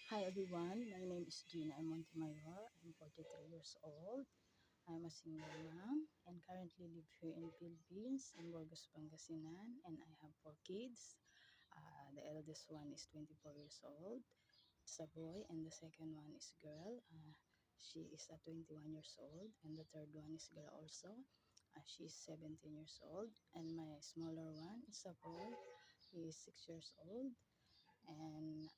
Hi everyone, my name is Gina M. Montemayor. I'm 43 years old. I'm a single mom and currently live here in the Philippines in Burgos, Pangasinan, and I have 4 kids. The eldest one is 24 years old. It's a boy, and the second one is a girl. She is 21 years old, and the third one is a girl also. She is 17 years old, and my smaller one is a boy. He is 6 years old, and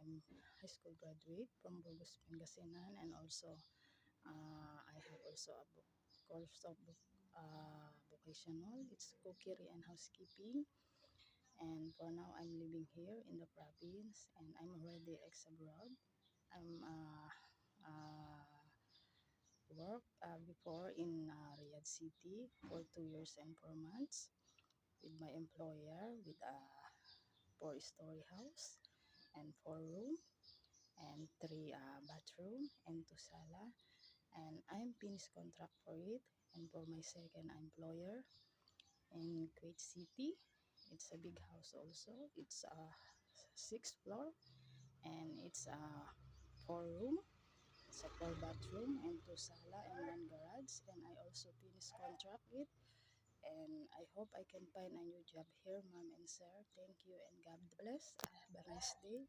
I'm high school graduate from Burgos, Pangasinan, and also I have also a course of vocational. It's cookery and housekeeping, and for now I'm living here in the province, and I'm already ex-abroad. I'm worked before in Riyadh City for 2 years and 4 months with my employer with a 4-story house and 4 room and 3 bathroom and 2 sala, and I'm finished contract for it. And for my second employer in Kuwait City, it's a big house also. It's a 6th floor, and it's a 4 room. It's a 4 bathroom and 2 sala and 1 garage, and I also finished contract it. And I hope I can find a new job here, ma'am and sir. Thank you and God bless. Have a nice day.